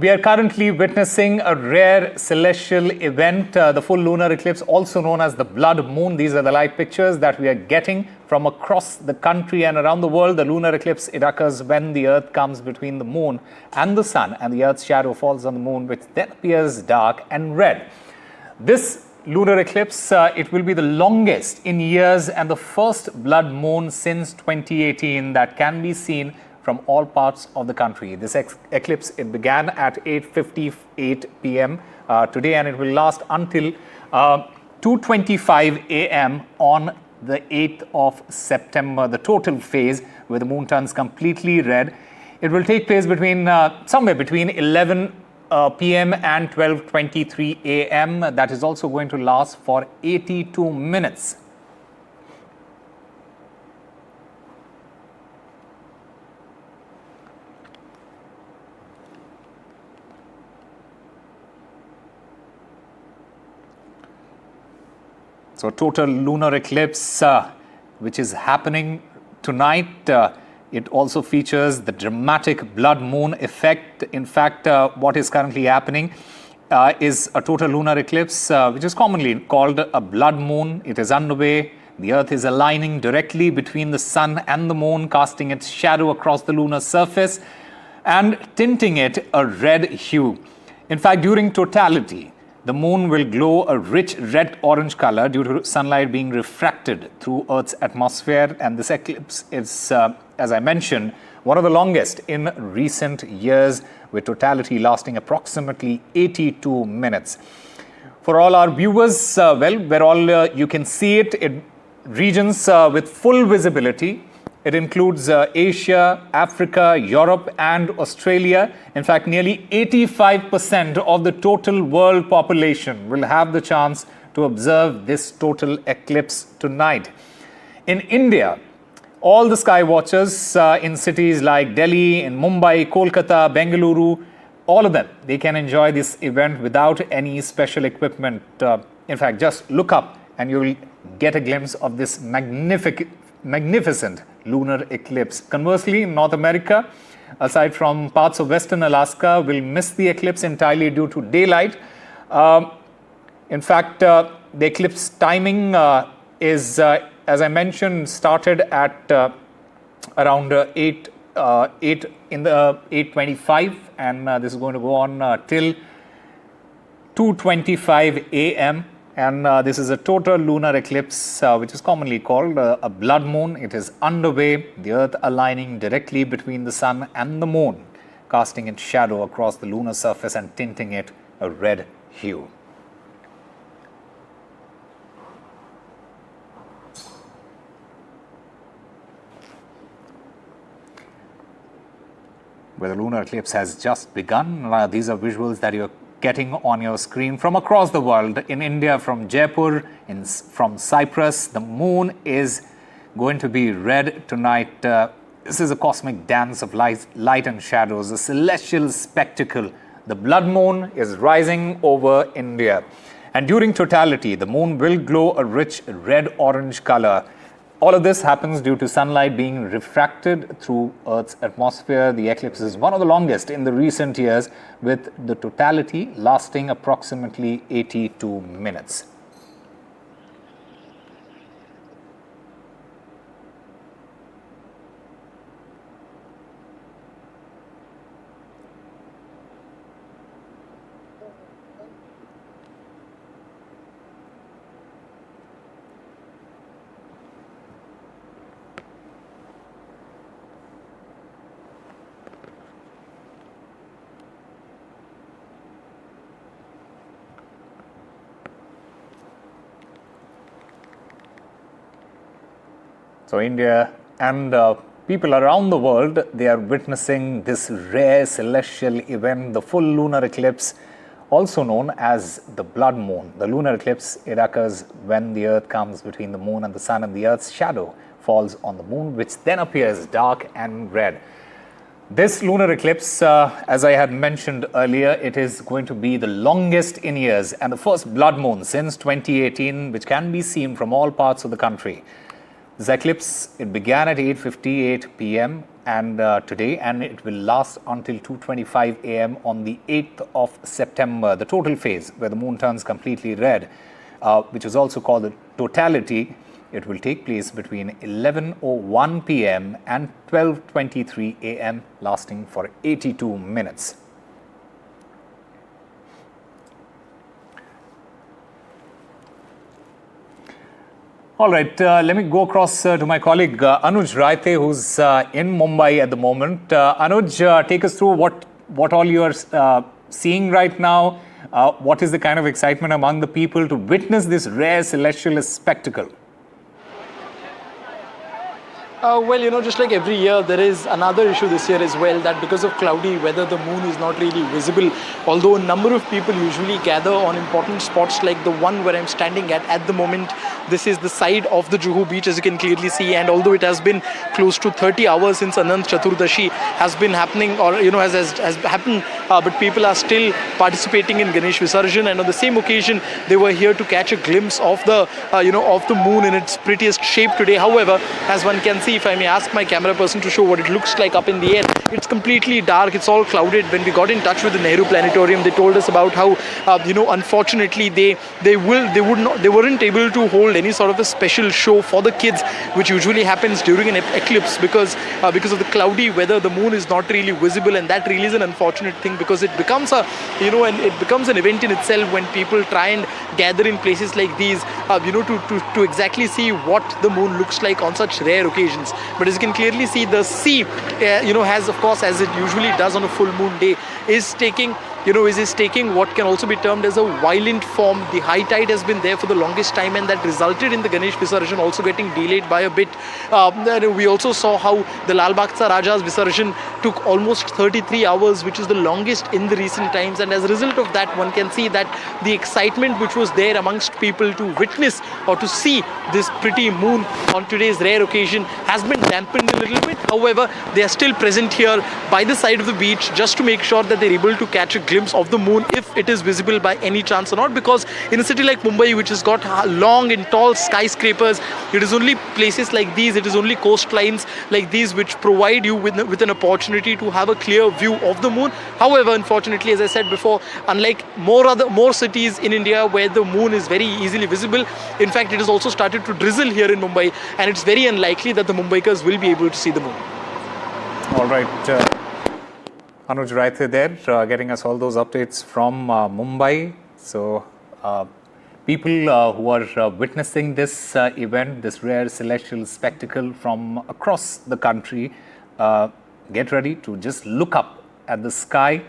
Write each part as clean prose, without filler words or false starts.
we are currently witnessing a rare celestial event, the full lunar eclipse, also known as the blood moon. These are the live pictures that we are getting from across the country and around the world. The lunar eclipse, it occurs when the earth comes between the moon and the sun, and the earth's shadow falls on the moon, which then appears dark and red. This lunar eclipse, it will be the longest in years and the first blood moon since 2018 that can be seen from all parts of the country. This eclipse, it began at 8:58 p.m. Today, and it will last until 2:25 a.m. on the 8th of September, the total phase where the moon turns completely red. It will take place between somewhere between 11 p.m. and 12:23 a.m. That is also going to last for 82 minutes. So, total lunar eclipse, which is happening tonight. It also features the dramatic blood moon effect. In fact, what is currently happening is a total lunar eclipse, which is commonly called a blood moon. It is underway. The earth is aligning directly between the sun and the moon, casting its shadow across the lunar surface and tinting it a red hue. In fact, during totality, the moon will glow a rich red-orange color due to sunlight being refracted through Earth's atmosphere. And this eclipse is, as I mentioned, one of the longest in recent years, with totality lasting approximately 82 minutes. For all our viewers, where all you can see it in regions with full visibility. It includes Asia, Africa, Europe, and Australia. In fact, nearly 85% of the total world population will have the chance to observe this total eclipse tonight. In India, all the sky watchers in cities like Delhi, in Mumbai, Kolkata, Bengaluru, all of them, they can enjoy this event without any special equipment. In fact, just look up and you will get a glimpse of this magnificent lunar eclipse. Conversely, in North America, aside from parts of western Alaska, will miss the eclipse entirely due to daylight. In fact, the eclipse timing is, as I mentioned, started at around 8:25, and this is going to go on till 2:25 a.m. And this is a total lunar eclipse, which is commonly called a blood moon. It is underway, the earth aligning directly between the sun and the moon, casting its shadow across the lunar surface and tinting it a red hue. Where the lunar eclipse has just begun, these are visuals that you're getting on your screen from across the world. In India, from Jaipur, from Cyprus, the moon is going to be red tonight. This is a cosmic dance of light and shadows, a celestial spectacle. The blood moon is rising over India. And during totality, the moon will glow a rich red-orange color. All of this happens due to sunlight being refracted through Earth's atmosphere. The eclipse is one of the longest in the recent years, with the totality lasting approximately 82 minutes. So India and people around the world, they are witnessing this rare celestial event, the full lunar eclipse, also known as the blood moon. The lunar eclipse, it occurs when the earth comes between the moon and the sun, and the earth's shadow falls on the moon, which then appears dark and red. This lunar eclipse, as I had mentioned earlier, it is going to be the longest in years and the first blood moon since 2018, which can be seen from all parts of the country. This eclipse, it began at 8:58 p.m. and today, and it will last until 2:25 a.m. on the 8th of September. The total phase, where the moon turns completely red, which is also called the totality, it will take place between 11:01 p.m. and 12:23 a.m., lasting for 82 minutes. All right, let me go across to my colleague Anuj Raithe, who's in Mumbai at the moment. Anuj, take us through what all you are seeing right now. What is the kind of excitement among the people to witness this rare celestial spectacle? Well, just like every year, there is another issue this year as well, that because of cloudy weather, the moon is not really visible. Although a number of people usually gather on important spots like the one where I'm standing at the moment. This is the side of the Juhu beach, as you can clearly see. And although it has been close to 30 hours since Anant Chaturdashi has been happening, or has happened, but people are still participating in Ganesh Visarjan. And on the same occasion, they were here to catch a glimpse of the of the moon in its prettiest shape today. However, as one can see, if I may ask my camera person to show what it looks like up in the air, it's completely dark. It's all clouded. When we got in touch with the Nehru Planetarium, they told us about how unfortunately they weren't able to hold any sort of a special show for the kids, which usually happens during an eclipse, because of the cloudy weather. The moon is not really visible, and that really is an unfortunate thing, because it becomes it becomes an event in itself when people try and gather in places like these, to exactly see what the moon looks like on such rare occasions. But as you can clearly see, the sea, has, of course, as it usually does on a full moon day, is taking what can also be termed as a violent form. The high tide has been there for the longest time, and that resulted in the Ganesh Visarjan also getting delayed by a bit. We also saw how the Lal Bagh Raja's Visarjan took almost 33 hours, which is the longest in the recent times. And as a result of that, one can see that the excitement which was there amongst people to witness or to see this pretty moon on today's rare occasion has been dampened a little bit. However, they are still present here by the side of the beach just to make sure that they're able to catch a glimpse of the moon, if it is visible by any chance or not. Because in a city like Mumbai, which has got long and tall skyscrapers, it is only places like these, it is only coastlines like these which provide you with an opportunity to have a clear view of the moon. However, unfortunately, as I said before, unlike more cities in India where the moon is very easily visible, in fact, it has also started to drizzle here in Mumbai, and it's very unlikely that the Mumbaikars will be able to see the moon. All right. Anuj Raithe there, getting us all those updates from Mumbai. So, people who are witnessing this event, this rare celestial spectacle from across the country, get ready to just look up at the sky,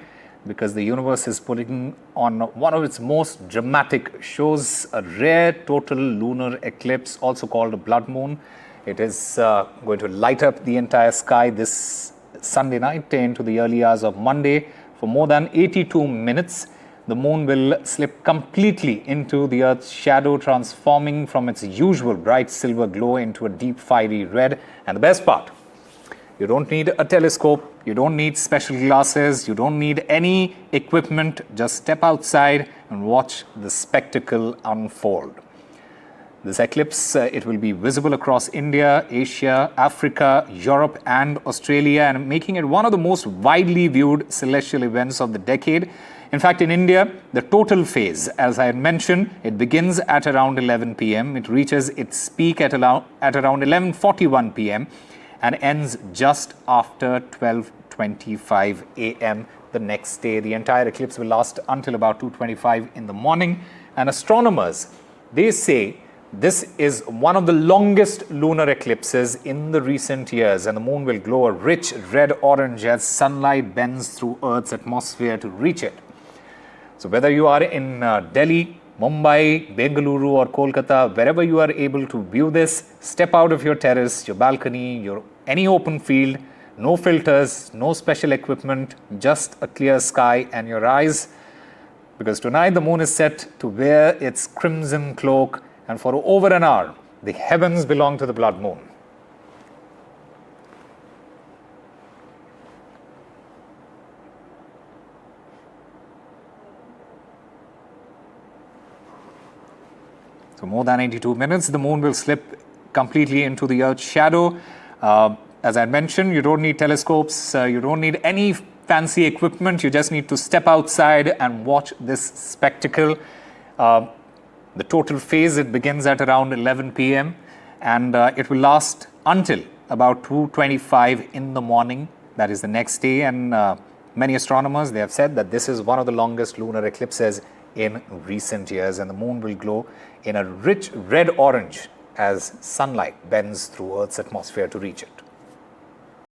because the universe is putting on one of its most dramatic shows, a rare total lunar eclipse, also called a blood moon. It is going to light up the entire sky this Sunday night into the early hours of Monday for more than 82 minutes. The moon will slip completely into the Earth's shadow, transforming from its usual bright silver glow into a deep fiery red. And the best part, you don't need a telescope, you don't need special glasses, you don't need any equipment. Just step outside and watch the spectacle unfold. This eclipse, it will be visible across India, Asia, Africa, Europe and Australia, and making it one of the most widely viewed celestial events of the decade. In fact, in India, the total phase, as I had mentioned, it begins at around 11 p.m. It reaches its peak at around 11:41 p.m. and ends just after 12:25 a.m. the next day. The entire eclipse will last until about 2:25 in the morning. And astronomers, they say this is one of the longest lunar eclipses in the recent years, and the moon will glow a rich red-orange as sunlight bends through Earth's atmosphere to reach it. So whether you are in Delhi, Mumbai, Bengaluru or Kolkata, wherever you are able to view this, step out of your terrace, your balcony, any open field, no filters, no special equipment, just a clear sky and your eyes. Because tonight the moon is set to wear its crimson cloak, and for over an hour, the heavens belong to the blood moon. So more than 82 minutes, the moon will slip completely into the Earth's shadow. as I mentioned, you don't need telescopes, you don't need any fancy equipment. You just need to step outside and watch this spectacle. The total phase, it begins at around 11 p.m. and it will last until about 2:25 in the morning. That is the next day. And many astronomers, they have said that this is one of the longest lunar eclipses in recent years, and the moon will glow in a rich red-orange as sunlight bends through Earth's atmosphere to reach it.